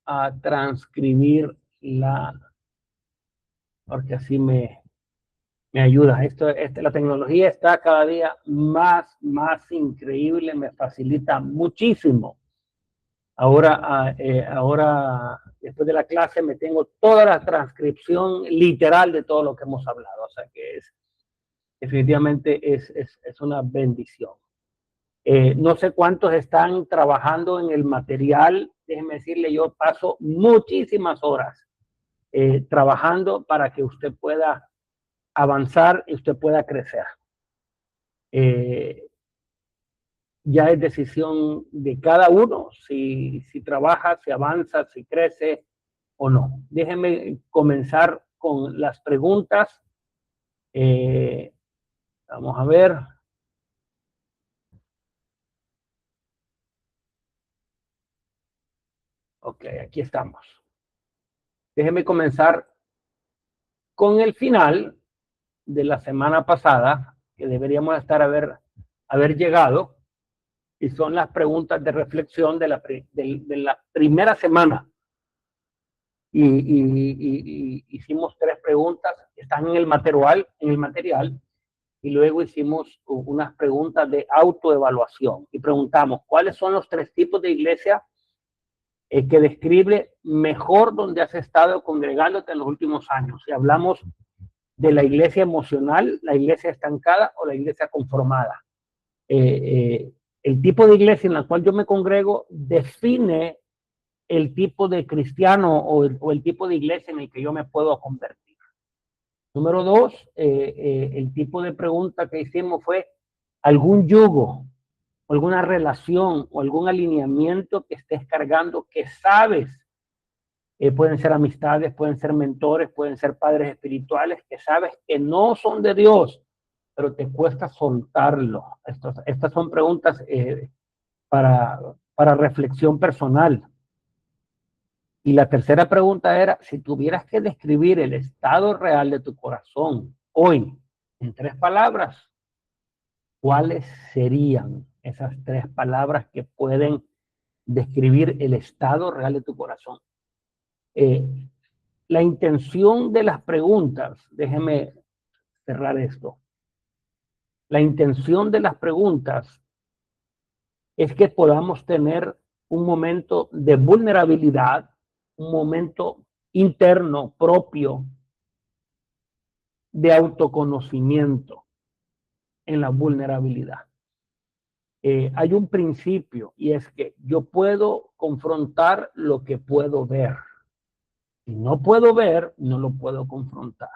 a transcribir porque así me ayuda. La tecnología está cada día más increíble, me facilita muchísimo. Ahora, después de la clase, me tengo toda la transcripción literal de todo lo que hemos hablado. O sea que definitivamente es una bendición. No sé cuántos están trabajando en el material. Déjenme decirle, yo paso muchísimas horas trabajando para que usted pueda avanzar y usted pueda crecer. Ya es decisión de cada uno si trabaja, si avanza, si crece o no. Déjenme comenzar con las preguntas. Vamos a ver. Ok, aquí estamos. Déjenme comenzar con el final de la semana pasada, que deberíamos estar haber llegado, y son las preguntas de reflexión de la primera semana. Y hicimos 3 preguntas, están en el material, y luego hicimos unas preguntas de autoevaluación y preguntamos cuáles son los 3 tipos de iglesia que describe mejor donde has estado congregándote en los últimos años. Y hablamos de la iglesia emocional, la iglesia estancada o la iglesia conformada. El tipo de iglesia en la cual yo me congrego define el tipo de cristiano o el tipo de iglesia en el que yo me puedo convertir. Número 2, el tipo de pregunta que hicimos fue algún yugo, alguna relación o algún alineamiento que estés cargando que sabes, pueden ser amistades, pueden ser mentores, pueden ser padres espirituales, que sabes que no son de Dios, pero te cuesta soltarlo. Estas son preguntas para reflexión personal. Y la tercera pregunta era, si tuvieras que describir el estado real de tu corazón hoy en 3 palabras, ¿cuáles serían esas 3 palabras que pueden describir el estado real de tu corazón? La intención de las preguntas, déjeme cerrar esto. La intención de las preguntas es que podamos tener un momento de vulnerabilidad, un momento interno propio de autoconocimiento en la vulnerabilidad. Hay un principio y es que yo puedo confrontar lo que puedo ver. Si no puedo ver, no lo puedo confrontar.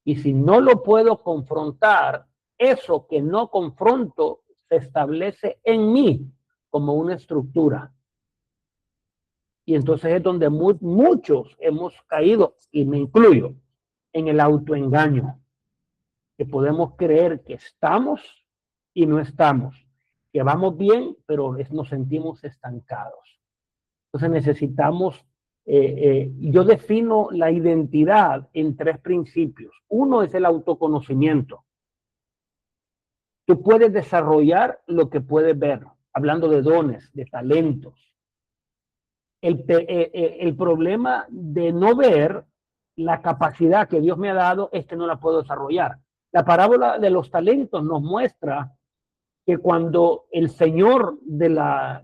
Y si no lo puedo confrontar, eso que no confronto se establece en mí como una estructura. Y entonces es donde muchos hemos caído, y me incluyo, en el autoengaño. Que podemos creer que estamos y no estamos. Que vamos bien, pero nos sentimos estancados. Entonces necesitamos, yo defino la identidad en 3 principios. Uno es el autoconocimiento. Tú puedes desarrollar lo que puedes ver, hablando de dones, de talentos. El problema de no ver la capacidad que Dios me ha dado es que no la puedo desarrollar. La parábola de los talentos nos muestra que cuando el Señor dueño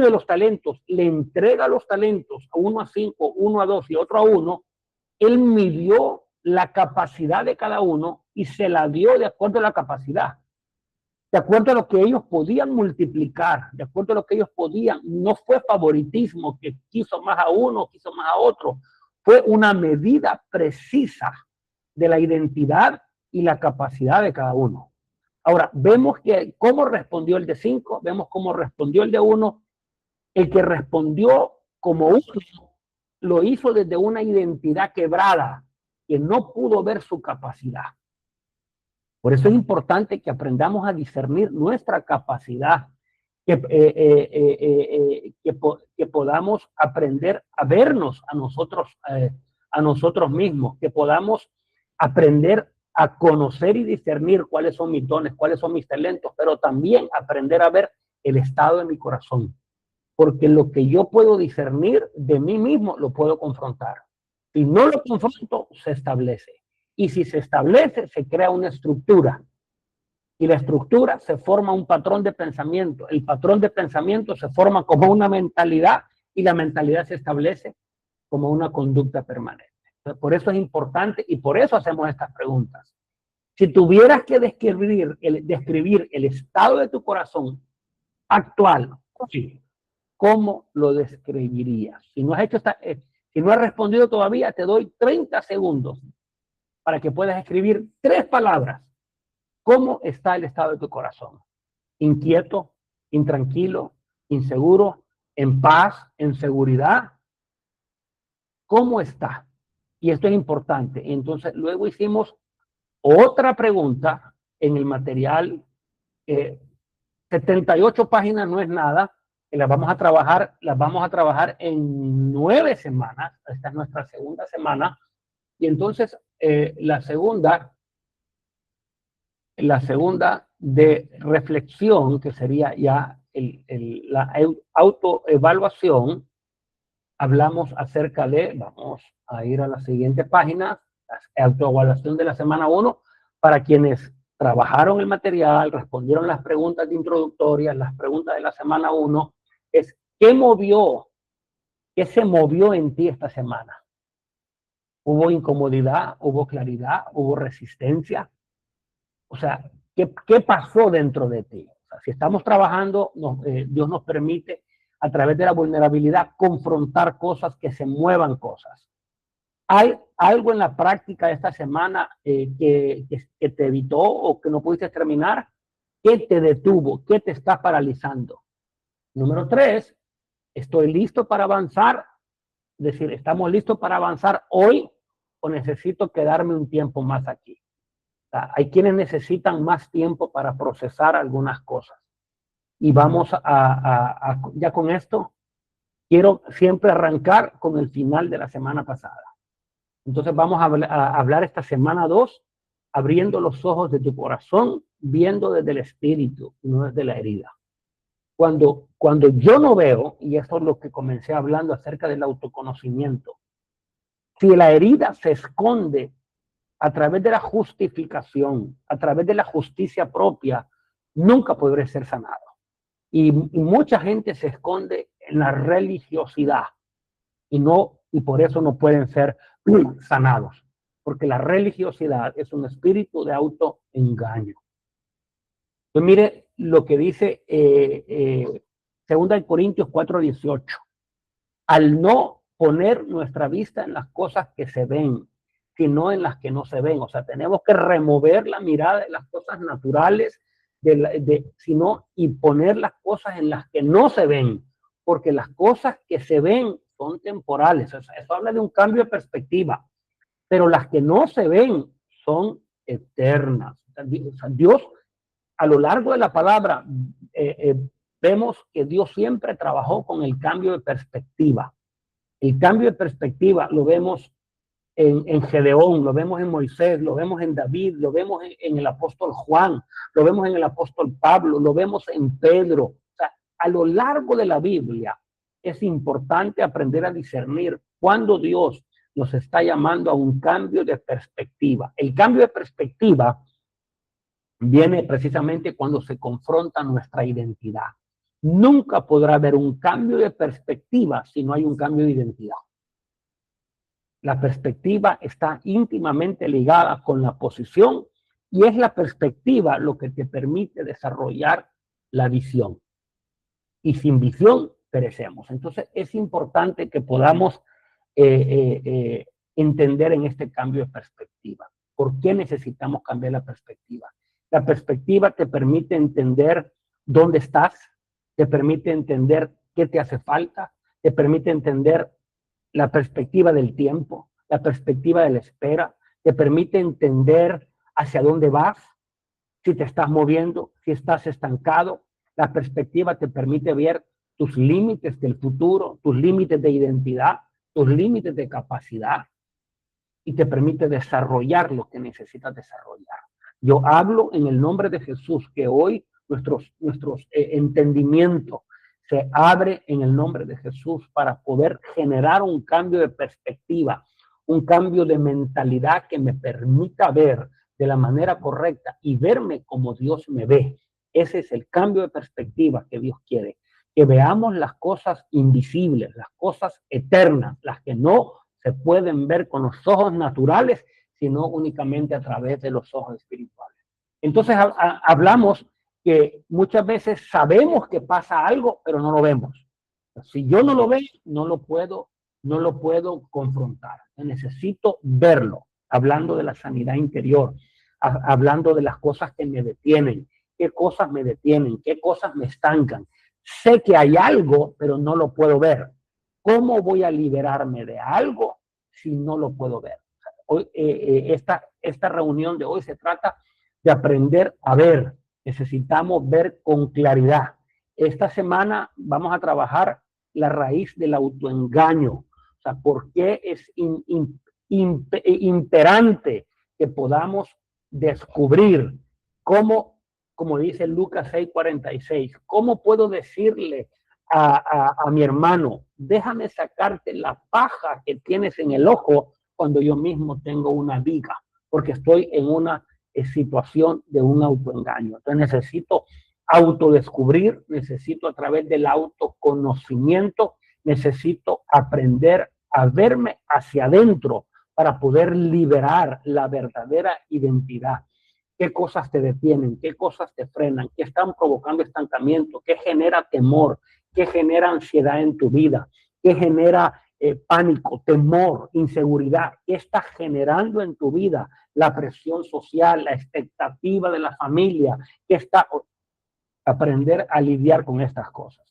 de los talentos le entrega los talentos a 1 a 5, 1 a 2 y otro a 1, Él midió la capacidad de cada uno y se la dio de acuerdo a la capacidad. De acuerdo a lo que ellos podían multiplicar, de acuerdo a lo que ellos podían. No fue favoritismo que quiso más a uno, quiso más a otro. Fue una medida precisa de la identidad y la capacidad de cada uno. Ahora, vemos que cómo respondió el de 5, vemos cómo respondió el de 1. El que respondió como 1 lo hizo desde una identidad quebrada, que no pudo ver su capacidad. Por eso es importante que aprendamos a discernir nuestra capacidad, que podamos aprender a vernos a nosotros mismos, que podamos aprender a conocer y discernir cuáles son mis dones, cuáles son mis talentos, pero también aprender a ver el estado de mi corazón. porque lo que yo puedo discernir de mí mismo lo puedo confrontar. Si no lo confronto, se establece. Y si se establece, se crea una estructura. Y la estructura se forma un patrón de pensamiento. El patrón de pensamiento se forma como una mentalidad y la mentalidad se establece como una conducta permanente. Por eso es importante y por eso hacemos estas preguntas. Si tuvieras que describir el estado de tu corazón actual, sí, ¿cómo lo describirías? Si no has hecho si no has respondido todavía, te doy 30 segundos para que puedas escribir 3 palabras. ¿Cómo está el estado de tu corazón? ¿Inquieto, intranquilo, inseguro, en paz, en seguridad? ¿Cómo está? Y esto es importante. Entonces, luego hicimos otra pregunta en el material. 78 páginas no es nada. Las vamos a trabajar en 9 semanas. Esta es nuestra segunda semana. Y entonces, la segunda de reflexión, que sería ya la autoevaluación, hablamos acerca de, vamos a ir a la siguiente página, la autoevaluación de la semana 1, para quienes trabajaron el material, respondieron las preguntas introductorias, las preguntas de la semana 1, es ¿qué se movió en ti esta semana? ¿Hubo incomodidad? ¿Hubo claridad? ¿Hubo resistencia? O sea, ¿qué pasó dentro de ti? O sea, si estamos trabajando, Dios nos permite a través de la vulnerabilidad confrontar cosas, que se muevan cosas. ¿Hay algo en la práctica de esta semana que te evitó o que no pudiste terminar? ¿Qué te detuvo? ¿Qué te está paralizando? Número 3, ¿estoy listo para avanzar? Es decir, ¿estamos listos para avanzar hoy o necesito quedarme un tiempo más aquí? O sea, hay quienes necesitan más tiempo para procesar algunas cosas. Y vamos ya con esto, quiero siempre arrancar con el final de la semana pasada. Entonces vamos a hablar esta semana 2, abriendo los ojos de tu corazón, viendo desde el espíritu, no desde la herida. Cuando yo no veo, y esto es lo que comencé hablando acerca del autoconocimiento, si la herida se esconde a través de la justificación, a través de la justicia propia, nunca podré ser sanado. Y mucha gente se esconde en la religiosidad y por eso no pueden ser sanados, porque la religiosidad es un espíritu de autoengaño. Pues mire lo que dice 2 Corintios 4:18. Al no poner nuestra vista en las cosas que se ven, sino en las que no se ven. O sea, tenemos que remover la mirada de las cosas naturales, sino y poner las cosas en las que no se ven, porque las cosas que se ven son temporales. O sea, eso habla de un cambio de perspectiva, pero las que no se ven son eternas. O sea, Dios, a lo largo de la palabra, vemos que Dios siempre trabajó con el cambio de perspectiva. El cambio de perspectiva lo vemos en Gedeón, lo vemos en Moisés, lo vemos en David, lo vemos en el apóstol Juan, lo vemos en el apóstol Pablo, lo vemos en Pedro. O sea, a lo largo de la Biblia es importante aprender a discernir cuando Dios nos está llamando a un cambio de perspectiva. El cambio de perspectiva viene precisamente cuando se confronta nuestra identidad. Nunca podrá haber un cambio de perspectiva si no hay un cambio de identidad. La perspectiva está íntimamente ligada con la posición y es la perspectiva lo que te permite desarrollar la visión. Y sin visión perecemos. Entonces es importante que podamos entender en este cambio de perspectiva. ¿Por qué necesitamos cambiar la perspectiva? La perspectiva te permite entender dónde estás, te permite entender qué te hace falta, te permite entender la perspectiva del tiempo, la perspectiva de la espera, te permite entender hacia dónde vas, si te estás moviendo, si estás estancado. La perspectiva te permite ver tus límites del futuro, tus límites de identidad, tus límites de capacidad y te permite desarrollar lo que necesitas desarrollar. Yo hablo en el nombre de Jesús que hoy nuestros entendimientos se abre en el nombre de Jesús para poder generar un cambio de perspectiva, un cambio de mentalidad que me permita ver de la manera correcta y verme como Dios me ve. Ese es el cambio de perspectiva que Dios quiere, que veamos las cosas invisibles, las cosas eternas, las que no se pueden ver con los ojos naturales, sino únicamente a través de los ojos espirituales. Entonces hablamos que muchas veces sabemos que pasa algo, pero no lo vemos. Si yo no lo veo, no lo puedo confrontar. Necesito verlo, hablando de la sanidad interior, hablando de las cosas que me detienen, qué cosas me detienen, qué cosas me estancan. Sé que hay algo, pero no lo puedo ver. ¿Cómo voy a liberarme de algo si no lo puedo ver? Hoy, esta reunión de hoy se trata de aprender a ver. Necesitamos ver con claridad. Esta semana vamos a trabajar la raíz del autoengaño. O sea, ¿por qué es imperante que podamos descubrir cómo, como dice Lucas 6:46, cómo puedo decirle a mi hermano, déjame sacarte la paja que tienes en el ojo cuando yo mismo tengo una viga, porque estoy en una situación de un autoengaño? Entonces necesito autodescubrir, necesito a través del autoconocimiento, necesito aprender a verme hacia adentro para poder liberar la verdadera identidad. ¿Qué cosas te detienen? ¿Qué cosas te frenan? ¿Qué están provocando estancamiento? ¿Qué genera temor? ¿Qué genera ansiedad en tu vida? ¿Qué genera pánico, temor, inseguridad? ¿Qué está generando en tu vida? La presión social, la expectativa de la familia, ¿qué está? Aprender a lidiar con estas cosas.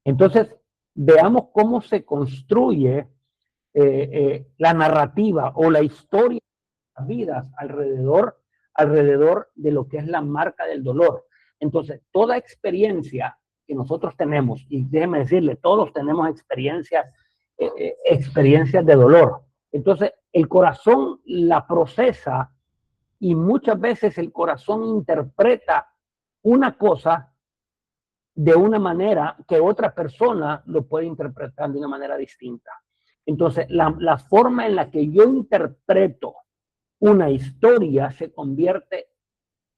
Entonces, veamos cómo se construye la narrativa o la historia de las vidas alrededor de lo que es la marca del dolor. Entonces, toda experiencia que nosotros tenemos, y déjeme decirle, todos tenemos experiencias de dolor. Entonces, el corazón la procesa y muchas veces el corazón interpreta una cosa de una manera que otra persona lo puede interpretar de una manera distinta. Entonces, la forma en la que yo interpreto una historia se convierte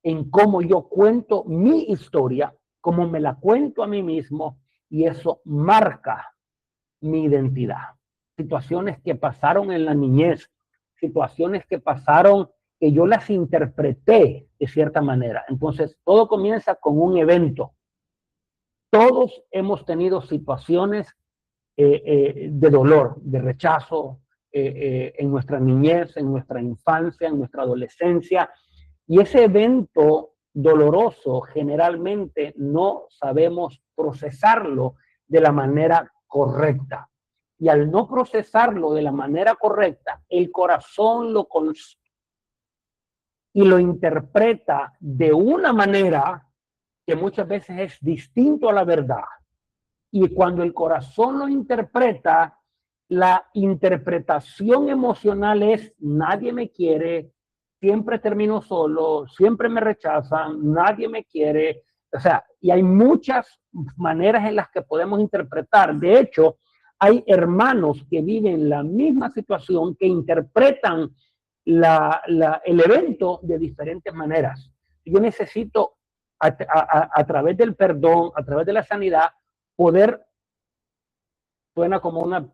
en cómo yo cuento mi historia, cómo me la cuento a mí mismo, y eso marca mi identidad. Situaciones que pasaron en la niñez, situaciones que pasaron que yo las interpreté de cierta manera. Entonces, todo comienza con un evento. Todos hemos tenido situaciones de dolor, de rechazo en nuestra niñez, en nuestra infancia, en nuestra adolescencia. Y ese evento doloroso generalmente no sabemos procesarlo de la manera correcta. Y al no procesarlo de la manera correcta, el corazón lo interpreta de una manera que muchas veces es distinto a la verdad. Y cuando el corazón lo interpreta, la interpretación emocional es: nadie me quiere, siempre termino solo, siempre me rechazan, nadie me quiere. O sea, y hay muchas maneras en las que podemos interpretar. De hecho, hay hermanos que viven la misma situación que interpretan el evento de diferentes maneras. Yo necesito, a través del perdón, a través de la sanidad, poder, suena como una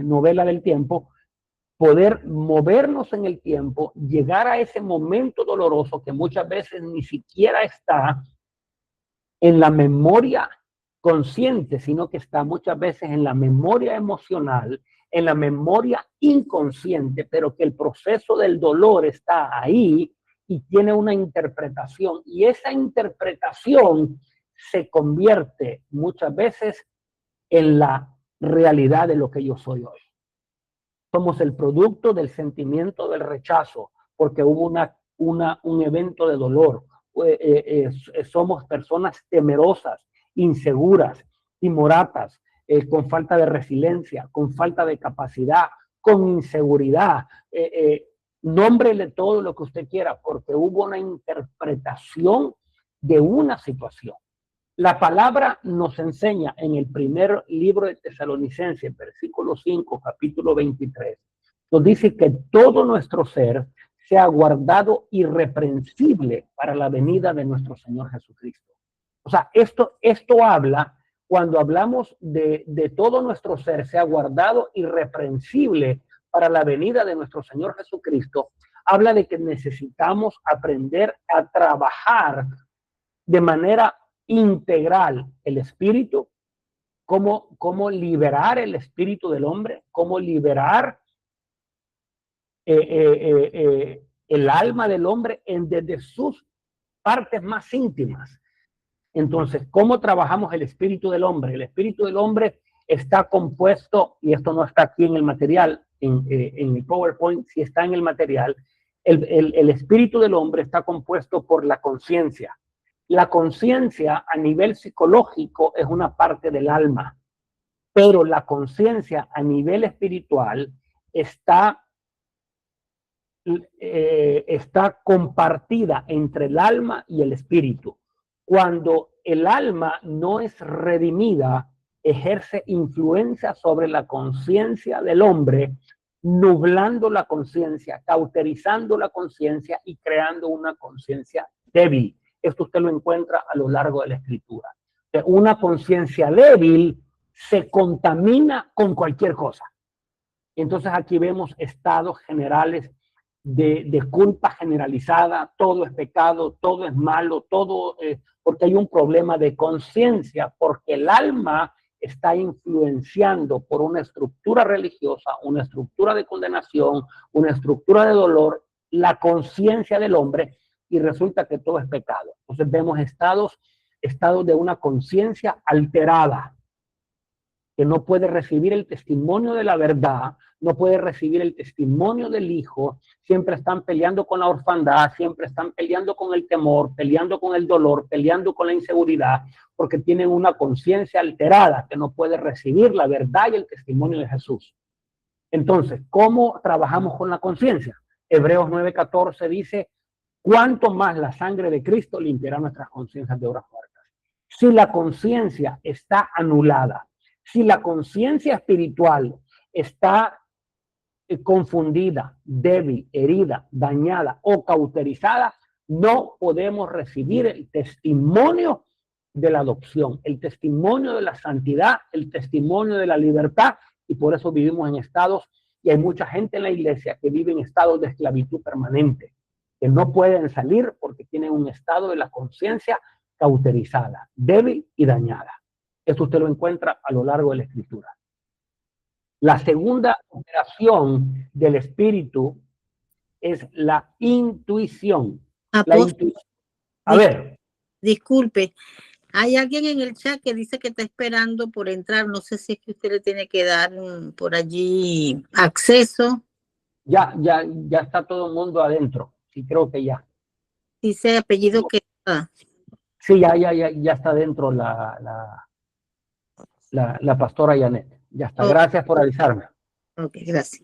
novela del tiempo, poder movernos en el tiempo, llegar a ese momento doloroso que muchas veces ni siquiera está en la memoria consciente, sino que está muchas veces en la memoria emocional, en la memoria inconsciente, pero que el proceso del dolor está ahí y tiene una interpretación, y esa interpretación se convierte muchas veces en la realidad de lo que yo soy hoy. Somos el producto del sentimiento del rechazo, porque hubo un evento de dolor. Somos personas temerosas, inseguras, timoratas, con falta de resiliencia, con falta de capacidad, con inseguridad. Nómbrele todo lo que usted quiera, porque hubo una interpretación de una situación. La palabra nos enseña en el primer libro de Tesalonicenses, versículo 5, capítulo 23, nos dice que todo nuestro ser sea guardado irreprensible para la venida de nuestro Señor Jesucristo. O sea, esto habla, cuando hablamos de todo nuestro ser sea guardado irreprensible para la venida de nuestro Señor Jesucristo, habla de que necesitamos aprender a trabajar de manera integral el espíritu, cómo liberar el espíritu del hombre, cómo liberar el alma del hombre desde sus partes más íntimas. Entonces, ¿cómo trabajamos el espíritu del hombre? El espíritu del hombre está compuesto, y esto no está aquí en el material, en el PowerPoint, sí está en el material. El espíritu del hombre está compuesto por la conciencia. La conciencia a nivel psicológico es una parte del alma, pero la conciencia a nivel espiritual está compartida entre el alma y el espíritu. Cuando el alma no es redimida, ejerce influencia sobre la conciencia del hombre, nublando la conciencia, cauterizando la conciencia y creando una conciencia débil. Esto usted lo encuentra a lo largo de la escritura. Una conciencia débil se contamina con cualquier cosa. Entonces aquí vemos estados generales de culpa generalizada, todo es pecado, todo es malo, todo, porque hay un problema de conciencia, porque el alma está influenciando por una estructura religiosa, una estructura de condenación, una estructura de dolor, la conciencia del hombre, y resulta que todo es pecado. Entonces vemos estados de una conciencia alterada, que no puede recibir el testimonio de la verdad, no puede recibir el testimonio del Hijo, siempre están peleando con la orfandad, siempre están peleando con el temor, peleando con el dolor, peleando con la inseguridad, porque tienen una conciencia alterada que no puede recibir la verdad y el testimonio de Jesús. Entonces, ¿cómo trabajamos con la conciencia? Hebreos 9:14 dice, ¿cuánto más la sangre de Cristo limpiará nuestras conciencias de obras muertas? Si la conciencia está anulada, si la conciencia espiritual está confundida, débil, herida, dañada o cauterizada, no podemos recibir el testimonio de la adopción, el testimonio de la santidad, el testimonio de la libertad, y por eso vivimos en estados, y hay mucha gente en la iglesia que vive en estados de esclavitud permanente, que no pueden salir porque tienen un estado de la conciencia cauterizada, débil y dañada. Esto usted lo encuentra a lo largo de la escritura. La segunda operación del espíritu es la intuición. A ver. Disculpe, hay alguien en el chat que dice que está esperando por entrar. No sé si es que usted le tiene que dar por allí acceso. Ya está todo el mundo adentro. Sí, creo que ya. Dice apellido que... Sí, ya está adentro la pastora Janet. Ya está. Gracias por avisarme. Ok, gracias.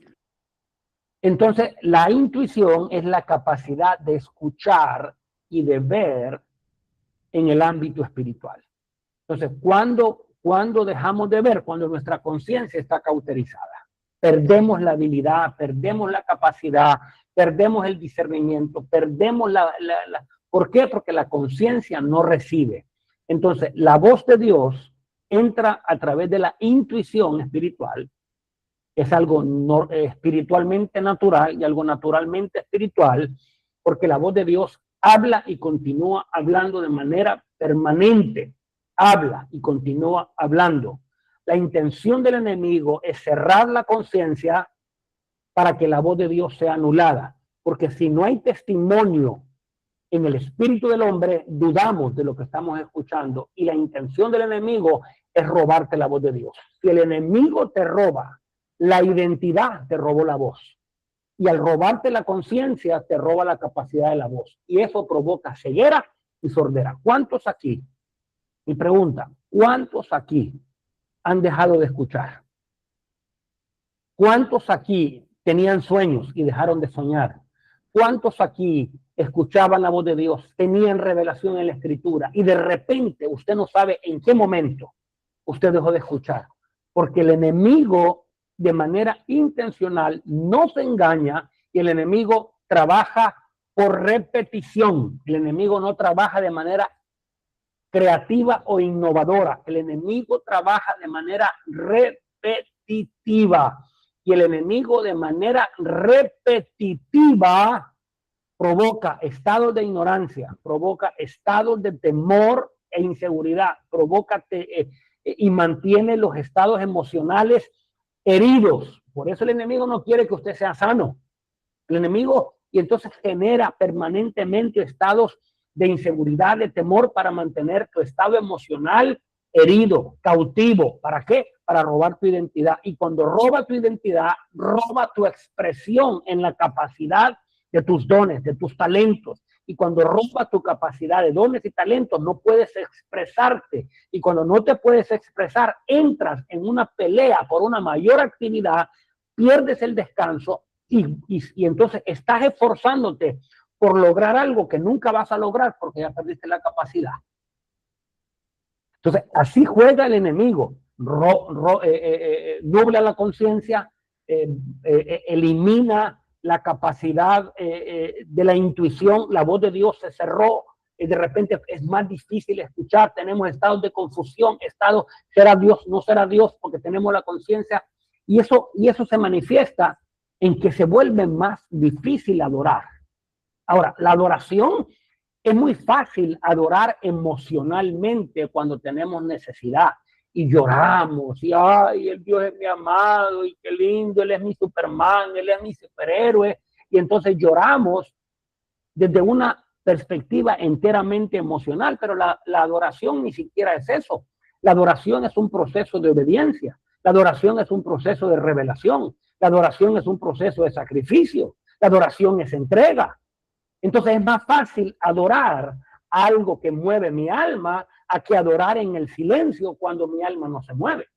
Entonces, la intuición es la capacidad de escuchar y de ver en el ámbito espiritual. Entonces, ¿cuándo dejamos de ver? Cuando nuestra conciencia está cauterizada. Perdemos la habilidad, perdemos la capacidad, perdemos el discernimiento, perdemos ¿por qué? Porque la conciencia no recibe. Entonces, la voz de Dios entra a través de la intuición espiritual. Es algo espiritualmente natural y algo naturalmente espiritual, porque la voz de Dios habla y continúa hablando de manera permanente. Habla y continúa hablando. La intención del enemigo es cerrar la conciencia para que la voz de Dios sea anulada, porque si no hay testimonio en el espíritu del hombre, dudamos de lo que estamos escuchando, y la intención del enemigo es robarte la voz de Dios. Si el enemigo te roba la identidad, te robó la voz. Y al robarte la conciencia, te roba la capacidad de la voz. Y eso provoca ceguera y sordera. ¿Cuántos aquí? Mi pregunta, ¿cuántos aquí han dejado de escuchar? ¿Cuántos aquí tenían sueños y dejaron de soñar? ¿Cuántos aquí escuchaban la voz de Dios, tenían revelación en la Escritura y de repente usted no sabe en qué momento usted dejó de escuchar? Porque el enemigo de manera intencional no se engaña y el enemigo trabaja por repetición. El enemigo no trabaja de manera creativa o innovadora. El enemigo trabaja de manera repetitiva y el enemigo de manera repetitiva provoca estados de ignorancia, provoca estados de temor e inseguridad, provoca y mantiene los estados emocionales heridos. Por eso el enemigo no quiere que usted sea sano. El enemigo, y entonces genera permanentemente estados de inseguridad, de temor, para mantener tu estado emocional herido, cautivo. ¿Para qué? Para robar tu identidad. Y cuando roba tu identidad, roba tu expresión en la capacidad de tus dones, de tus talentos. Y cuando roba tu capacidad de dones y talentos, no puedes expresarte. Y cuando no te puedes expresar, entras en una pelea por una mayor actividad, pierdes el descanso y entonces estás esforzándote por lograr algo que nunca vas a lograr porque ya perdiste la capacidad. Entonces, así juega el enemigo. Nubla la conciencia, elimina la capacidad de la intuición, la voz de Dios se cerró, de repente es más difícil escuchar, tenemos estados de confusión, estados, ¿será Dios, no será Dios? Porque tenemos la conciencia, y eso se manifiesta en que se vuelve más difícil adorar. Ahora, la adoración es muy fácil adorar emocionalmente cuando tenemos necesidad y lloramos y ay, el Dios es mi amado y qué lindo, Él es mi Superman, Él es mi superhéroe, y entonces lloramos desde una perspectiva enteramente emocional, pero la adoración ni siquiera es eso. La adoración es un proceso de obediencia, la adoración es un proceso de revelación, la adoración es un proceso de sacrificio, la adoración es entrega. Entonces es más fácil adorar algo que mueve mi alma a que adorar en el silencio cuando mi alma no se mueve.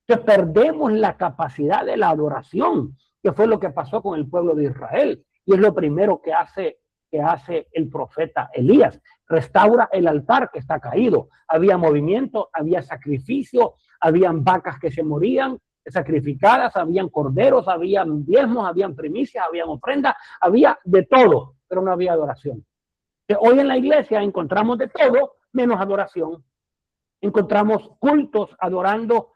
Entonces perdemos la capacidad de la adoración, que fue lo que pasó con el pueblo de Israel. Y es lo primero que hace el profeta Elías. Restaura el altar que está caído. Había movimiento, había sacrificio, habían vacas que se morían sacrificadas, habían corderos, habían diezmos, habían primicias, habían ofrendas, había de todo, pero no había adoración. Hoy en la iglesia encontramos de todo menos adoración. Encontramos cultos adorando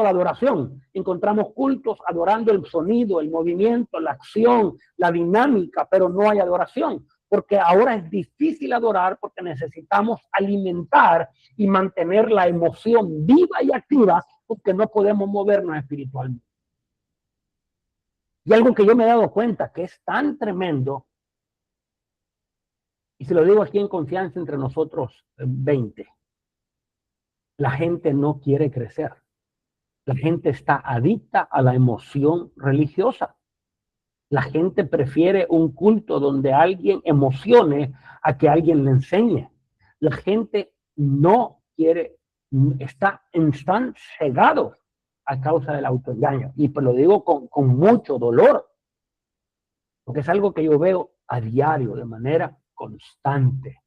la adoración. Encontramos cultos adorando el sonido, el movimiento, la acción, la dinámica, pero no hay adoración. Porque ahora es difícil adorar porque necesitamos alimentar y mantener la emoción viva y activa porque no podemos movernos espiritualmente. Y algo que yo me he dado cuenta que es tan tremendo, y se lo digo aquí en confianza entre nosotros 20, la gente no quiere crecer. La gente está adicta a la emoción religiosa. La gente prefiere un culto donde alguien emocione a que alguien le enseñe. La gente no quiere, están cegados a causa del autoengaño. Y pues lo digo con mucho dolor, porque es algo que yo veo a diario, de manera constante.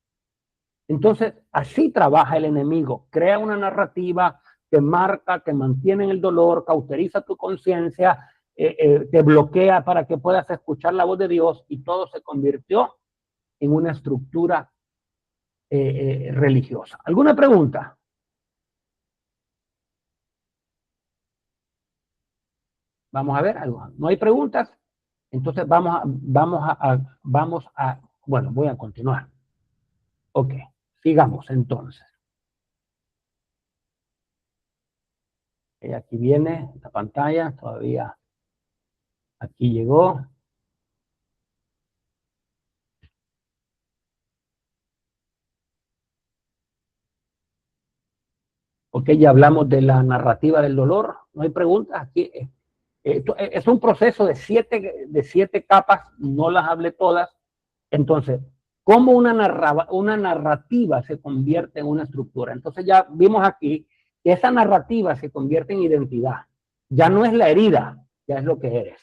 Entonces, así trabaja el enemigo. Crea una narrativa que marca, que mantiene en el dolor, cauteriza tu conciencia, te bloquea para que puedas escuchar la voz de Dios, y todo se convirtió en una estructura religiosa. ¿Alguna pregunta? Vamos a ver algo. ¿No hay preguntas? Entonces bueno, voy a continuar. Ok, sigamos entonces. Aquí viene la pantalla, todavía aquí llegó. Ok, ya hablamos de la narrativa del dolor. No hay preguntas. Aquí es un proceso de siete capas, no las hablé todas. Entonces, ¿cómo una narrativa se convierte en una estructura? Entonces ya vimos aquí que esa narrativa se convierte en identidad. Ya no es la herida, ya es lo que eres.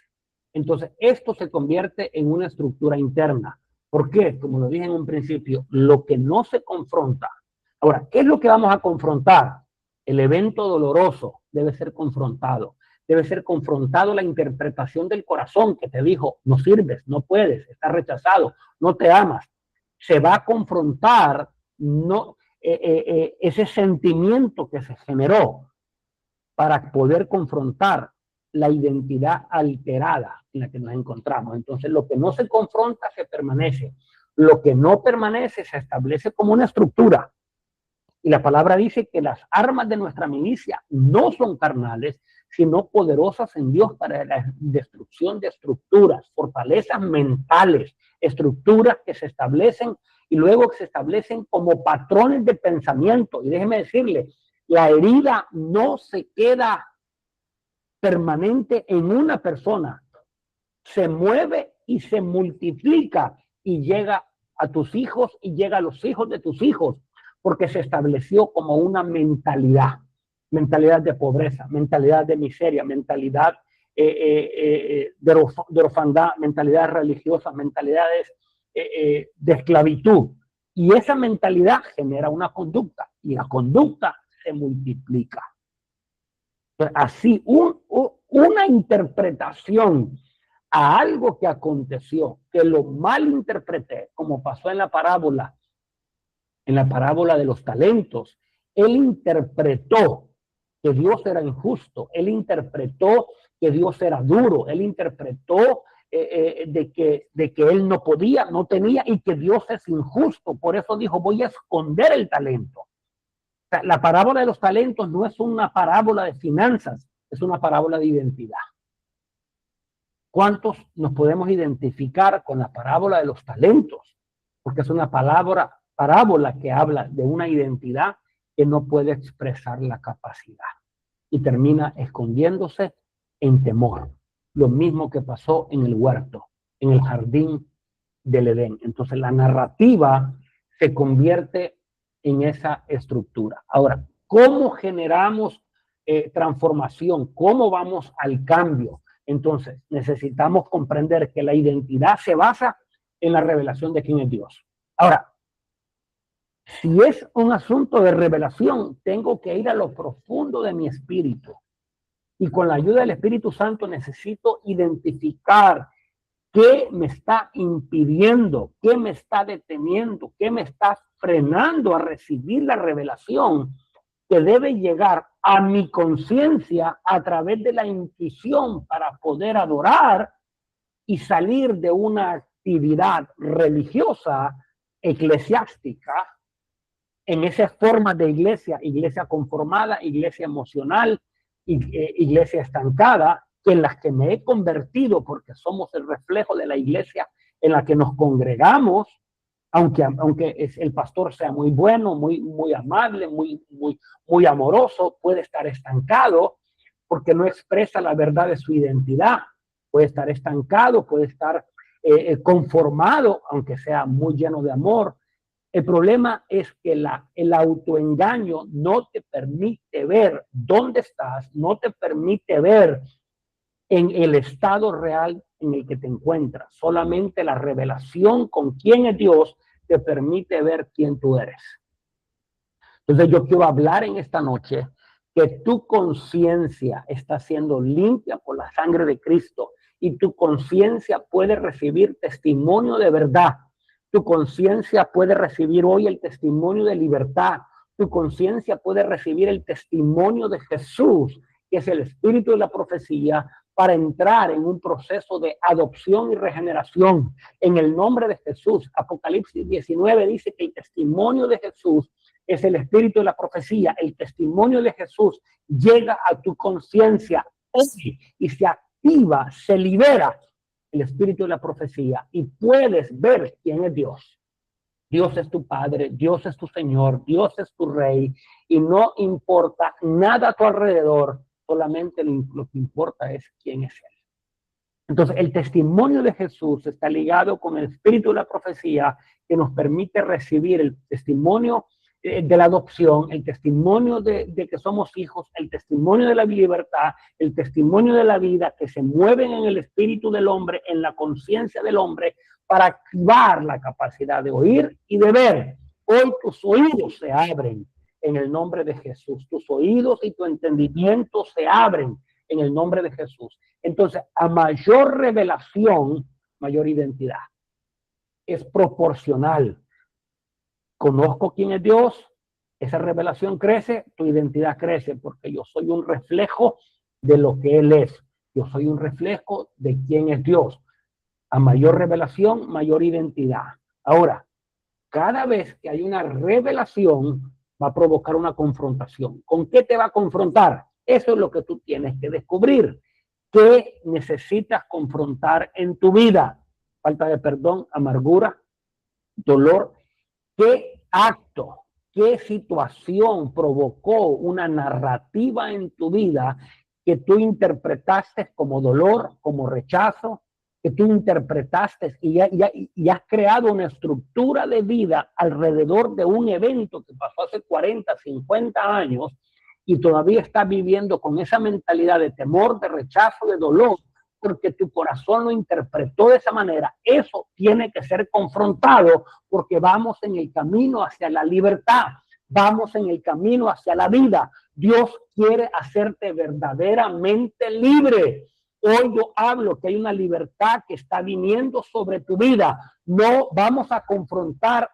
Entonces, esto se convierte en una estructura interna. ¿Por qué? Como lo dije en un principio, lo que no se confronta. Ahora, ¿qué es lo que vamos a confrontar? El evento doloroso debe ser confrontado. Debe ser confrontado la interpretación del corazón que te dijo, no sirves, no puedes, estás rechazado, no te amas. Se va a confrontar ese sentimiento que se generó para poder confrontar la identidad alterada en la que nos encontramos. Entonces, lo que no se confronta se permanece. Lo que no permanece se establece como una estructura. Y la palabra dice que las armas de nuestra milicia no son carnales, sino poderosas en Dios para la destrucción de estructuras, fortalezas mentales, estructuras que se establecen y luego que se establecen como patrones de pensamiento. Y déjeme decirle, la herida no se queda permanente en una persona, se mueve y se multiplica y llega a tus hijos y llega a los hijos de tus hijos, porque se estableció como una mentalidad de pobreza, mentalidad de miseria, mentalidad de orfandad, mentalidades religiosas, mentalidades de esclavitud. Y esa mentalidad genera una conducta y la conducta se multiplica. Así, una interpretación a algo que aconteció, que lo malinterpreté, como pasó en la parábola de los talentos. Él interpretó que Dios era injusto, él interpretó que Dios era duro, él interpretó de que él no podía, no tenía, y que Dios es injusto. Por eso dijo, voy a esconder el talento. O sea, la parábola de los talentos no es una parábola de finanzas, es una parábola de identidad. ¿Cuántos nos podemos identificar con la parábola de los talentos? Porque es una parábola que habla de una identidad que no puede expresar la capacidad y termina escondiéndose en temor. Lo mismo que pasó en el huerto, en el jardín del Edén. Entonces la narrativa se convierte en esa estructura. Ahora, ¿cómo generamos transformación? ¿Cómo vamos al cambio? Entonces, necesitamos comprender que la identidad se basa en la revelación de quién es Dios. Ahora, si es un asunto de revelación, tengo que ir a lo profundo de mi espíritu. Y con la ayuda del Espíritu Santo necesito identificar qué me está impidiendo, qué me está deteniendo, qué me está frenando a recibir la revelación que debe llegar a mi conciencia a través de la intuición para poder adorar y salir de una actividad religiosa, eclesiástica, en esas formas de iglesia conformada, iglesia emocional, iglesia estancada, en las que me he convertido porque somos el reflejo de la iglesia en la que nos congregamos, aunque el pastor sea muy bueno, muy amable, muy amoroso, puede estar estancado porque no expresa la verdad de su identidad, puede estar estancado, puede estar conformado, aunque sea muy lleno de amor. El problema es que el autoengaño no te permite ver dónde estás, no te permite ver en el estado real en el que te encuentras. Solamente la revelación con quién es Dios te permite ver quién tú eres. Entonces yo quiero hablar en esta noche que tu conciencia está siendo limpia por la sangre de Cristo y tu conciencia puede recibir testimonio de verdad. Tu conciencia puede recibir hoy el testimonio de libertad. Tu conciencia puede recibir el testimonio de Jesús, que es el espíritu de la profecía, para entrar en un proceso de adopción y regeneración en el nombre de Jesús. Apocalipsis 19 dice que el testimonio de Jesús es el espíritu de la profecía. El testimonio de Jesús llega a tu conciencia y se activa, se libera el espíritu de la profecía y puedes ver quién es Dios. Dios es tu Padre, Dios es tu Señor, Dios es tu Rey y no importa nada a tu alrededor, solamente lo que importa es quién es Él. Entonces, el testimonio de Jesús está ligado con el espíritu de la profecía que nos permite recibir el testimonio de la adopción, el testimonio de que somos hijos, el testimonio de la libertad, el testimonio de la vida que se mueven en el espíritu del hombre, en la conciencia del hombre, para activar la capacidad de oír y de ver. Hoy tus oídos se abren en el nombre de Jesús. Tus oídos y tu entendimiento se abren en el nombre de Jesús. Entonces, a mayor revelación, mayor identidad. Es proporcional. Conozco quién es Dios, esa revelación crece, tu identidad crece, porque yo soy un reflejo de lo que Él es. Yo soy un reflejo de quién es Dios. A mayor revelación, mayor identidad. Ahora, cada vez que hay una revelación, va a provocar una confrontación. ¿Con qué te va a confrontar? Eso es lo que tú tienes que descubrir. ¿Qué necesitas confrontar en tu vida? Falta de perdón, amargura, dolor. ¿Qué acto, qué situación provocó una narrativa en tu vida que tú interpretaste como dolor, como rechazo, que tú interpretaste y has creado una estructura de vida alrededor de un evento que pasó hace 40, 50 años y todavía estás viviendo con esa mentalidad de temor, de rechazo, de dolor, porque tu corazón lo interpretó de esa manera? Eso tiene que ser confrontado, porque vamos en el camino hacia la libertad, vamos en el camino hacia la vida. Dios quiere hacerte verdaderamente libre. Hoy yo hablo que hay una libertad que está viniendo sobre tu vida. No vamos a confrontar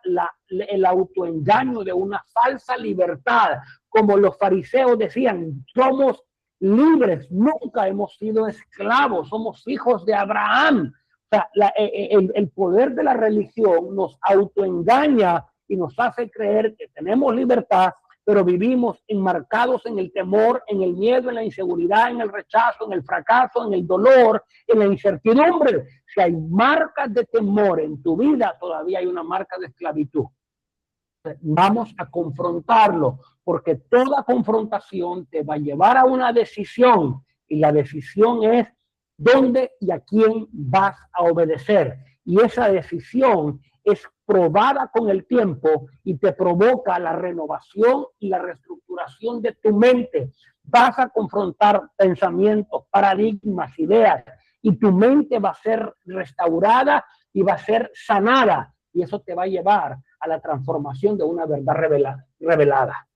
el autoengaño de una falsa libertad. Como los fariseos decían, somos libres, nunca hemos sido esclavos, somos hijos de Abraham. O sea, el poder de la religión nos autoengaña y nos hace creer que tenemos libertad, pero vivimos enmarcados en el temor, en el miedo, en la inseguridad, en el rechazo, en el fracaso, en el dolor, en la incertidumbre. Si hay marcas de temor en tu vida, todavía hay una marca de esclavitud. Vamos a confrontarlo, porque toda confrontación te va a llevar a una decisión, y la decisión es dónde y a quién vas a obedecer. Y esa decisión es probada con el tiempo y te provoca la renovación y la reestructuración de tu mente. Vas a confrontar pensamientos, paradigmas, ideas, y tu mente va a ser restaurada y va a ser sanada, y eso te va a llevar a la transformación de una verdad revelada.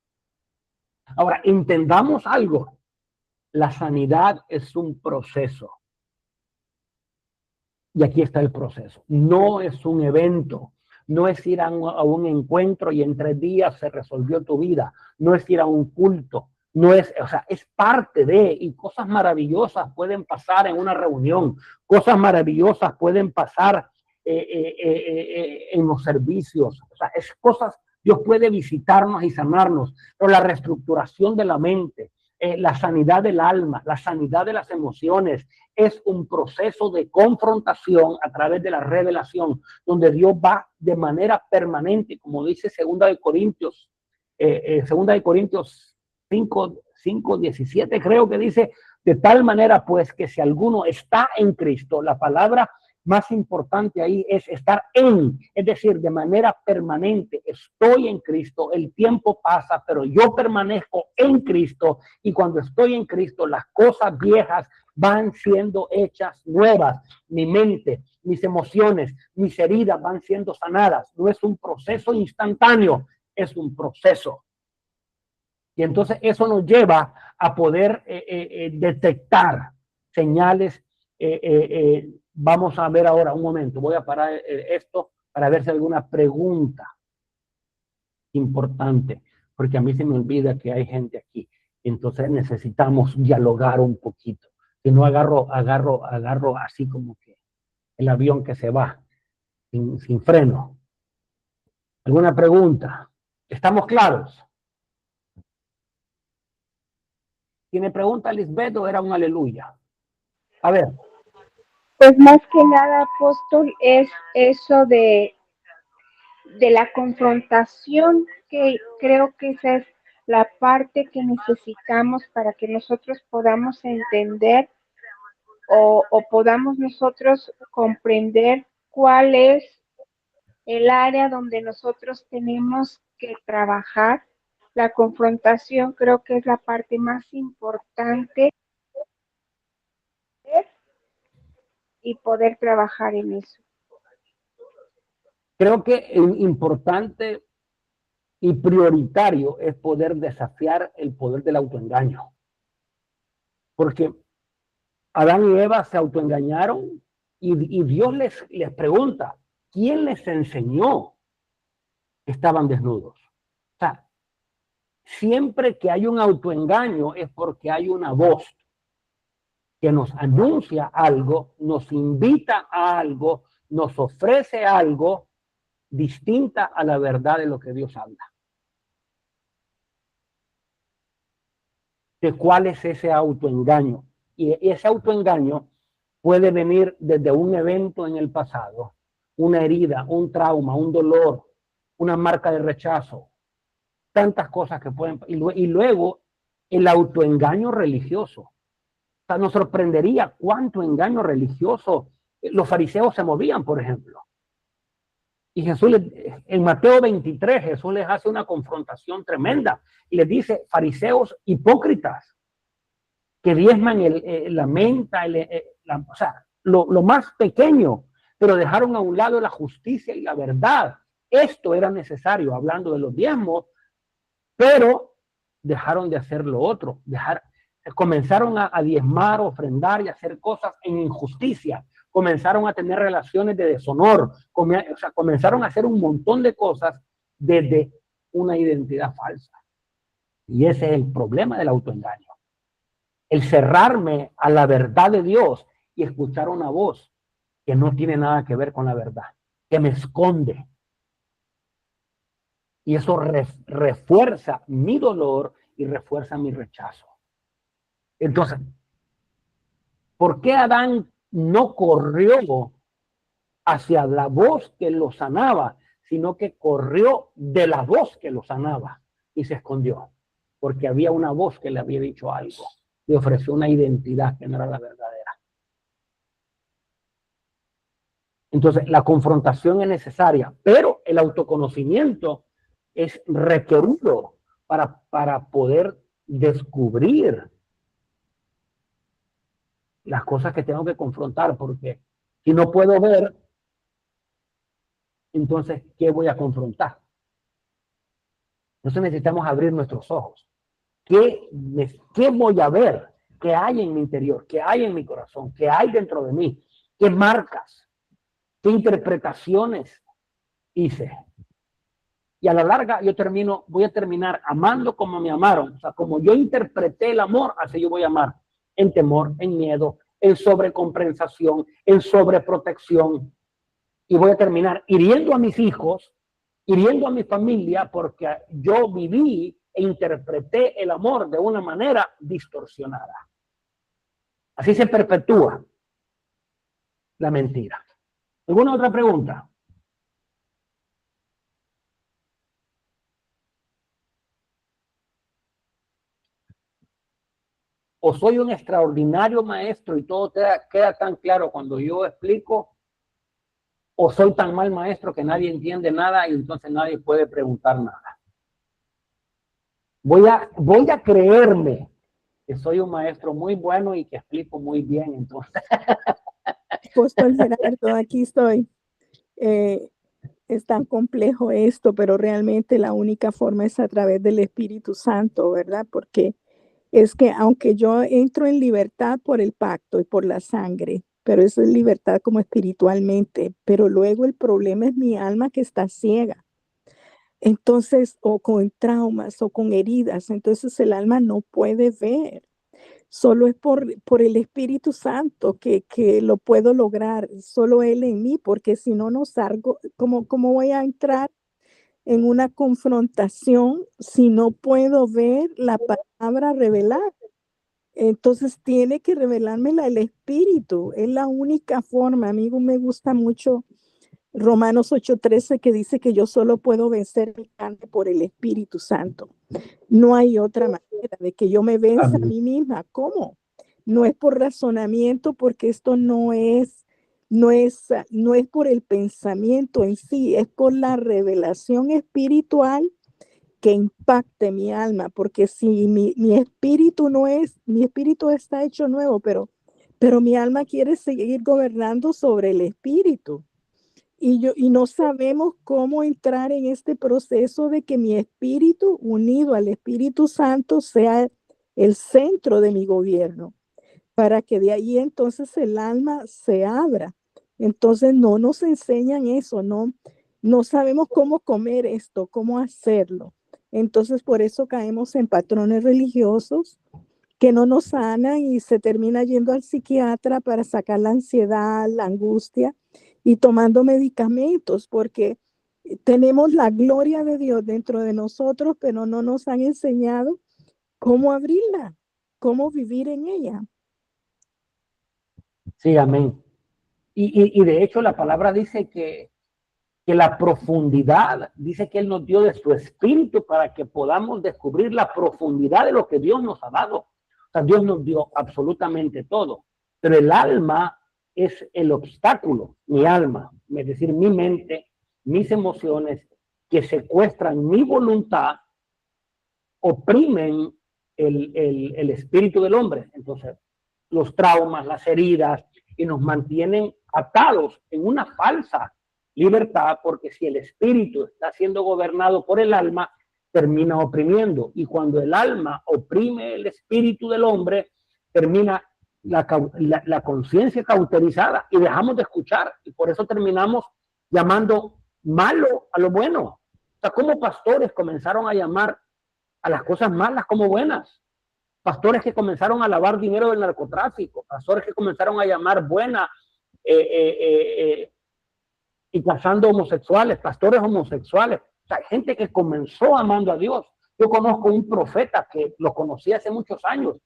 Ahora, entendamos algo. La sanidad es un proceso. Y aquí está el proceso. No es un evento. No es ir a un encuentro y en 3 días se resolvió tu vida. No es ir a un culto. No es, o sea, es parte de, y cosas maravillosas pueden pasar en una reunión. Cosas maravillosas pueden pasar en los servicios. O sea, es cosas, Dios puede visitarnos y sanarnos, pero la reestructuración de la mente, la sanidad del alma, la sanidad de las emociones, es un proceso de confrontación a través de la revelación, donde Dios va de manera permanente, como dice 2 de Corintios 5:17, creo que dice, de tal manera pues que si alguno está en Cristo, la palabra más importante ahí es estar es decir, de manera permanente. Estoy en Cristo, el tiempo pasa, pero yo permanezco en Cristo, y cuando estoy en Cristo, las cosas viejas van siendo hechas nuevas. Mi mente, mis emociones, mis heridas van siendo sanadas. No es un proceso instantáneo, es un proceso. Y entonces eso nos lleva a poder detectar señales. Vamos a ver ahora, un momento, voy a parar esto para ver si hay alguna pregunta importante, porque a mí se me olvida que hay gente aquí. Entonces necesitamos dialogar un poquito. Si no, agarro así como que el avión que se va, sin freno. ¿Alguna pregunta? ¿Estamos claros? ¿Tiene pregunta, Lisbeth, o era un aleluya? A ver. Pues más que nada, apóstol, es eso de la confrontación, que creo que esa es la parte que necesitamos para que nosotros podamos entender o podamos nosotros comprender cuál es el área donde nosotros tenemos que trabajar. La confrontación creo que es la parte más importante y poder trabajar en eso. Creo que importante y prioritario es poder desafiar el poder del autoengaño. Porque Adán y Eva se autoengañaron y Dios les pregunta, ¿quién les enseñó que estaban desnudos? O sea, siempre que hay un autoengaño es porque hay una voz que nos anuncia algo, nos invita a algo, nos ofrece algo distinta a la verdad de lo que Dios habla. ¿De cuál es ese autoengaño? Y ese autoengaño puede venir desde un evento en el pasado, una herida, un trauma, un dolor, una marca de rechazo, tantas cosas que pueden... Y luego el autoengaño religioso. O sea, nos sorprendería cuánto engaño religioso los fariseos se movían, por ejemplo. Y Jesús, en Mateo 23, Jesús les hace una confrontación tremenda y les dice, fariseos hipócritas, que diezman la menta, o sea, lo más pequeño, pero dejaron a un lado la justicia y la verdad. Esto era necesario, hablando de los diezmos, pero dejaron de hacer lo otro, comenzaron a diezmar, ofrendar y hacer cosas en injusticia, comenzaron a tener relaciones de deshonor, o sea, comenzaron a hacer un montón de cosas desde una identidad falsa. Y ese es el problema del autoengaño. El cerrarme a la verdad de Dios y escuchar una voz que no tiene nada que ver con la verdad, que me esconde. Y eso refuerza mi dolor y refuerza mi rechazo. Entonces, ¿por qué Adán no corrió hacia la voz que lo sanaba, sino que corrió de la voz que lo sanaba y se escondió? Porque había una voz que le había dicho algo, le ofreció una identidad que no era la verdadera. Entonces, la confrontación es necesaria, pero el autoconocimiento es requerido para poder descubrir las cosas que tengo que confrontar, porque si no puedo ver, entonces, ¿qué voy a confrontar? Entonces necesitamos abrir nuestros ojos. ¿Qué voy a ver? ¿Qué hay en mi interior? ¿Qué hay en mi corazón? ¿Qué hay dentro de mí? ¿Qué marcas? ¿Qué interpretaciones hice? Y a la larga voy a terminar amando como me amaron. O sea, como yo interpreté el amor, así yo voy a amar. En temor, en miedo, en sobrecompensación, en sobreprotección. Y voy a terminar hiriendo a mis hijos, hiriendo a mi familia, porque yo viví e interpreté el amor de una manera distorsionada. Así se perpetúa la mentira. ¿Alguna otra pregunta? O soy un extraordinario maestro y todo queda tan claro cuando yo explico, o soy tan mal maestro que nadie entiende nada y entonces nadie puede preguntar nada. Voy a creerme que soy un maestro muy bueno y que explico muy bien, entonces. Apóstol Gerardo, aquí estoy. Es tan complejo esto, pero realmente la única forma es a través del Espíritu Santo, ¿verdad? Porque es que aunque yo entro en libertad por el pacto y por la sangre, pero eso es libertad como espiritualmente, pero luego el problema es mi alma que está ciega. Entonces, o con traumas o con heridas, entonces el alma no puede ver. Solo es por el Espíritu Santo que lo puedo lograr, solo Él en mí, porque si no, no salgo. ¿Cómo voy a entrar en una confrontación si no puedo ver la palabra revelar? Entonces tiene que revelármela el Espíritu, es la única forma. Amigo, me gusta mucho Romanos 8:13 que dice que yo solo puedo vencer mi carne por el Espíritu Santo. No hay otra manera de que yo me venza a mí misma. ¿Cómo? No es por razonamiento, porque esto no es por el pensamiento en sí, es por la revelación espiritual que impacte mi alma, porque si mi espíritu mi espíritu está hecho nuevo, pero mi alma quiere seguir gobernando sobre el espíritu. Y no sabemos cómo entrar en este proceso de que mi espíritu unido al Espíritu Santo sea el centro de mi gobierno, para que de ahí entonces el alma se abra. Entonces no nos enseñan eso, no sabemos cómo comer esto, cómo hacerlo. Entonces por eso caemos en patrones religiosos que no nos sanan y se termina yendo al psiquiatra para sacar la ansiedad, la angustia y tomando medicamentos, porque tenemos la gloria de Dios dentro de nosotros, pero no nos han enseñado cómo abrirla, cómo vivir en ella. Sí, amén. Y de hecho la palabra dice que la profundidad, dice que Él nos dio de su espíritu para que podamos descubrir la profundidad de lo que Dios nos ha dado. O sea, Dios nos dio absolutamente todo, pero el alma es el obstáculo, mi alma, es decir, mi mente, mis emociones, que secuestran mi voluntad, oprimen el espíritu del hombre. Entonces, los traumas, las heridas, y nos mantienen atados en una falsa libertad, porque si el espíritu está siendo gobernado por el alma, termina oprimiendo. Y cuando el alma oprime el espíritu del hombre, termina la conciencia cauterizada y dejamos de escuchar. Y por eso terminamos llamando malo a lo bueno. O sea, como pastores comenzaron a llamar a las cosas malas como buenas. Pastores que comenzaron a lavar dinero del narcotráfico, pastores que comenzaron a llamar buena y casando homosexuales, pastores homosexuales, o sea, gente que comenzó amando a Dios. Yo conozco un profeta que lo conocí hace muchos años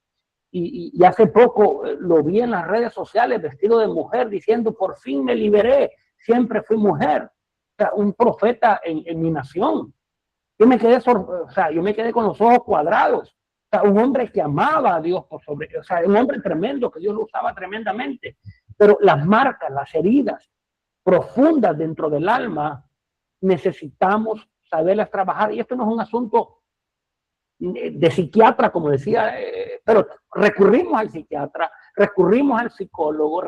y hace poco lo vi en las redes sociales vestido de mujer diciendo, por fin me liberé, siempre fui mujer. O sea, un profeta en mi nación. Yo me quedé con los ojos cuadrados. O sea, un hombre que amaba a Dios por sobre, o sea, un hombre tremendo, que Dios lo usaba tremendamente. Pero las marcas, las heridas profundas dentro del alma, necesitamos saberlas trabajar. Y esto no es un asunto de psiquiatra, como decía, pero recurrimos al psiquiatra, recurrimos al psicólogo,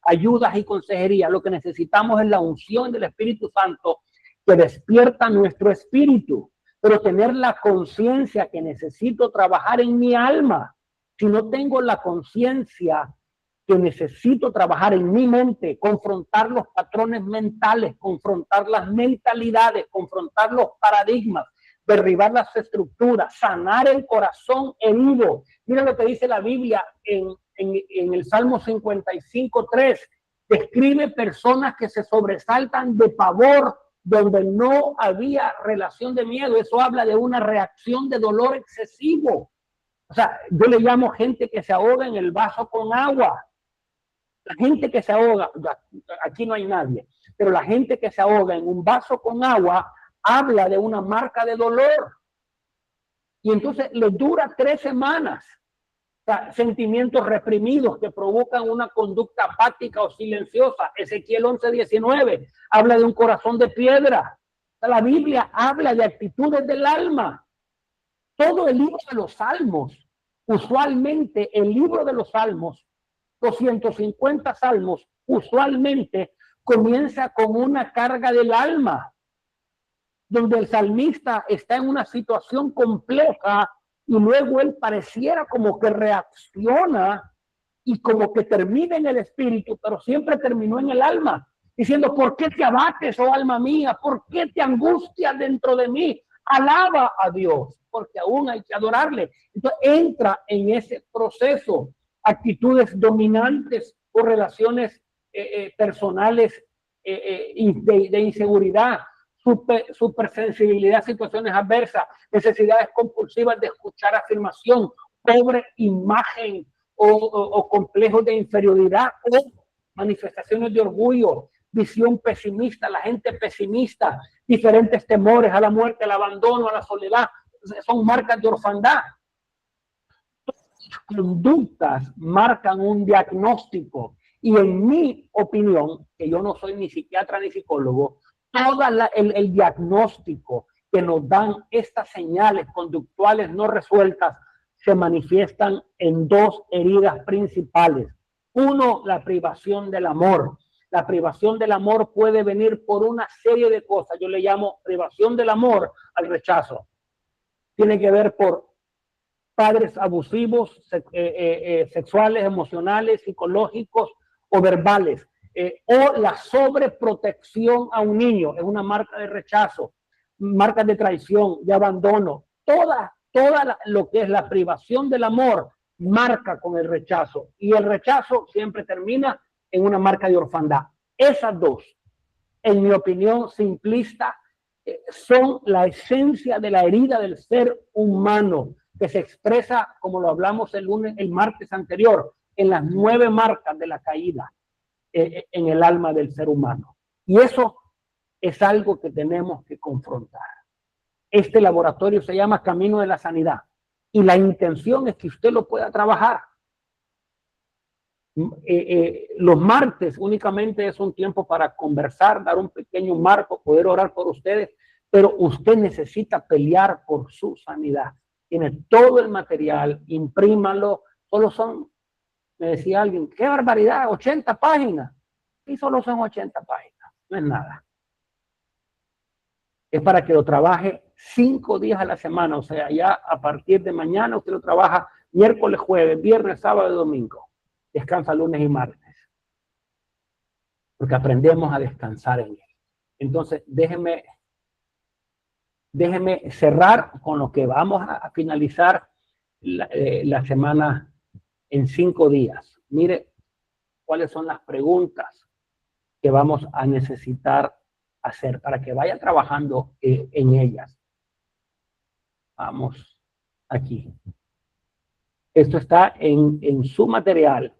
ayudas y consejería. Lo que necesitamos es la unción del Espíritu Santo que despierta nuestro espíritu, pero tener la conciencia que necesito trabajar en mi alma. Si no tengo la conciencia que necesito trabajar en mi mente, confrontar los patrones mentales, confrontar las mentalidades, confrontar los paradigmas, derribar las estructuras, sanar el corazón herido. Mira lo que dice la Biblia en el Salmo 55:3. Describe personas que se sobresaltan de pavor donde no había relación de miedo. Eso habla de una reacción de dolor excesivo. O sea, yo le llamo gente que se ahoga en el vaso con agua. La gente que se ahoga, aquí no hay nadie, pero la gente que se ahoga en un vaso con agua habla de una marca de dolor. Y entonces le dura 3 semanas. O sea, sentimientos reprimidos que provocan una conducta apática o silenciosa. Ezequiel 11:19 habla de un corazón de piedra. O sea, la Biblia habla de actitudes del alma. Todo el libro de los Salmos, usualmente el libro de los Salmos, 250 salmos, usualmente comienza con una carga del alma, donde el salmista está en una situación compleja y luego él pareciera como que reacciona y como que termina en el espíritu, pero siempre terminó en el alma, diciendo, ¿por qué te abates, oh alma mía? ¿Por qué te angustias dentro de mí? Alaba a Dios, porque aún hay que adorarle. Entonces entra en ese proceso, actitudes dominantes o relaciones personales de inseguridad, supersensibilidad a situaciones adversas, necesidades compulsivas de escuchar afirmación, pobre imagen o complejos de inferioridad o manifestaciones de orgullo, visión pesimista, la gente pesimista, diferentes temores a la muerte, al abandono, a la soledad, son marcas de orfandad. Las conductas marcan un diagnóstico y en mi opinión, que yo no soy ni psiquiatra ni psicólogo, todo el diagnóstico que nos dan estas señales conductuales no resueltas se manifiestan en dos heridas principales. Uno, la privación del amor. La privación del amor puede venir por una serie de cosas. Yo le llamo privación del amor al rechazo. Tiene que ver por padres abusivos, sexuales, emocionales, psicológicos o verbales. O la sobreprotección a un niño es una marca de rechazo, marcas de traición, de abandono. Toda lo que es la privación del amor marca con el rechazo. Y el rechazo siempre termina en una marca de orfandad. Esas dos, en mi opinión simplista, son la esencia de la herida del ser humano, que se expresa, como lo hablamos el martes anterior, en las 9 marcas de la caída en el alma del ser humano. Y eso es algo que tenemos que confrontar. Este laboratorio se llama Camino de la Sanidad y la intención es que usted lo pueda trabajar. Los martes únicamente es un tiempo para conversar, dar un pequeño marco, poder orar por ustedes, pero usted necesita pelear por su sanidad. Tiene todo el material, imprímalo. Solo son, me decía alguien, qué barbaridad, 80 páginas. Y solo son 80 páginas, no es nada. Es para que lo trabaje 5 días a la semana, o sea, ya a partir de mañana usted lo trabaja miércoles, jueves, viernes, sábado y domingo. Descansa lunes y martes. Porque aprendemos a descansar en él. Entonces, déjeme cerrar con lo que vamos a finalizar la semana en 5 días. Mire cuáles son las preguntas que vamos a necesitar hacer para que vaya trabajando en ellas. Vamos aquí. Esto está en su material.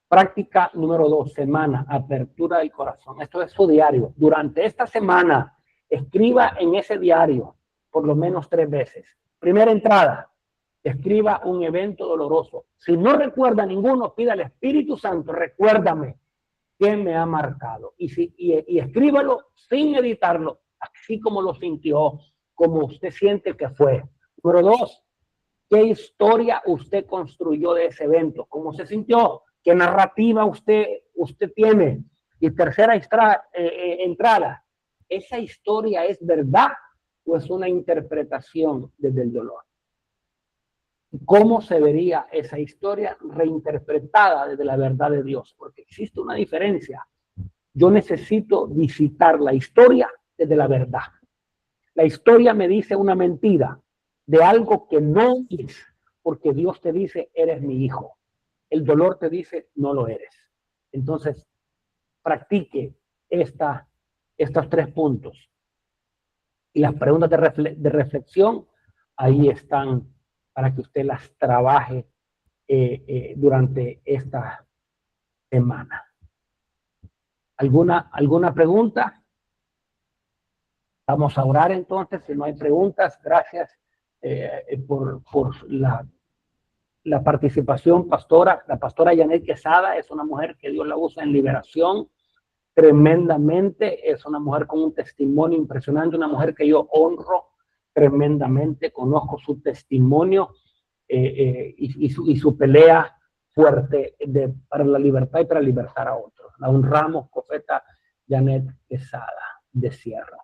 Práctica número 2, semana, apertura del corazón. Esto es su diario. Durante esta semana, escriba en ese diario por lo menos 3 veces. Primera entrada, escriba un evento doloroso. Si no recuerda ninguno, pida al Espíritu Santo, recuérdame qué me ha marcado. Y escríbalo sin editarlo, así como lo sintió, como usted siente que fue. Número 2, ¿qué historia usted construyó de ese evento? ¿Cómo se sintió? ¿Qué narrativa usted tiene? Y tercera entrada, ¿esa historia es verdad o es una interpretación desde el dolor? ¿Cómo se vería esa historia reinterpretada desde la verdad de Dios? Porque existe una diferencia. Yo necesito visitar la historia desde la verdad. La historia me dice una mentira de algo que no es, porque Dios te dice, eres mi hijo. El dolor te dice, no lo eres. Entonces, practique estos 3 puntos. Y las preguntas de reflexión, ahí están para que usted las trabaje durante esta semana. ¿Alguna pregunta? Vamos a orar entonces. Si no hay preguntas, gracias por la participación, pastora. La pastora Janet Quesada es una mujer que Dios la usa en liberación tremendamente. Es una mujer con un testimonio impresionante, una mujer que yo honro tremendamente. Conozco su testimonio y su pelea fuerte para la libertad y para libertar a otros. La honramos, profeta Janet Quesada de Sierra,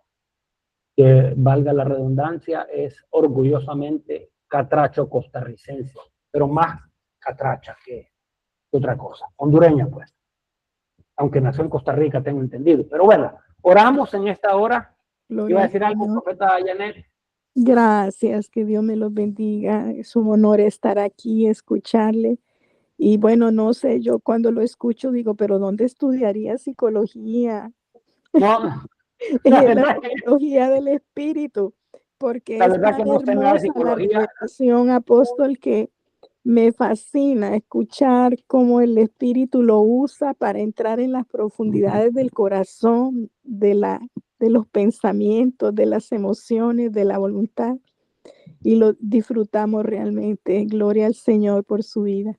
que valga la redundancia, es orgullosamente catracho costarricense, pero más catracha que otra cosa, hondureña pues, aunque nació en Costa Rica, tengo entendido. Pero bueno, oramos en esta hora. ¿Iba a decir algo, profeta Janet? Gracias, que Dios me los bendiga. Es un honor estar aquí, escucharle. Y bueno, no sé, yo cuando lo escucho digo, pero ¿dónde estudiaría psicología? No, La psicología del espíritu, porque es tan hermosa la revelación, apóstol, que me fascina escuchar cómo el espíritu lo usa para entrar en las profundidades del corazón, de los pensamientos, de las emociones, de la voluntad, y lo disfrutamos realmente. Gloria al Señor por su vida.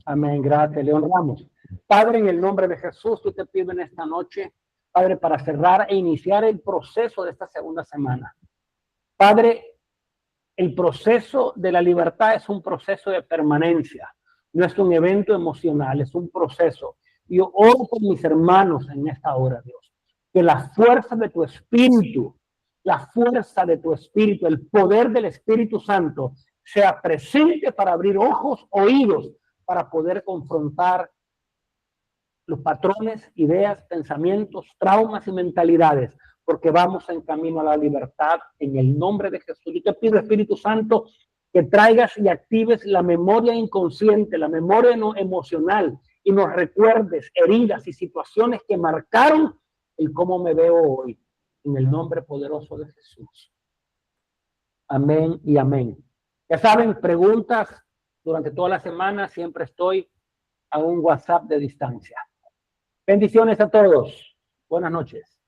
Amén, gracias, le honramos. Padre, en el nombre de Jesús, yo te pido en esta noche, Padre, para cerrar e iniciar el proceso de esta segunda semana. Padre, el proceso de la libertad es un proceso de permanencia, no es un evento emocional, es un proceso. Yo oro por mis hermanos en esta hora, Dios, que la fuerza de tu espíritu, el poder del Espíritu Santo sea presente para abrir ojos, oídos, para poder confrontar los patrones, ideas, pensamientos, traumas y mentalidades, porque vamos en camino a la libertad en el nombre de Jesús. Yo te pido, Espíritu Santo, que traigas y actives la memoria inconsciente, la memoria no emocional, y nos recuerdes heridas y situaciones que marcaron el cómo me veo hoy, en el nombre poderoso de Jesús. Amén y amén. Ya saben, preguntas durante toda la semana, siempre estoy a un WhatsApp de distancia. Bendiciones a todos. Buenas noches.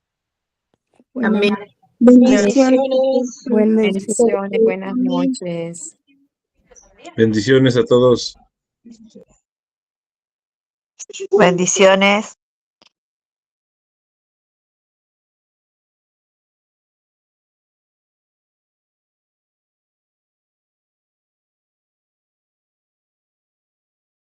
Amén. Bendiciones. Bendiciones, buenas noches. Bendiciones a todos. Bendiciones.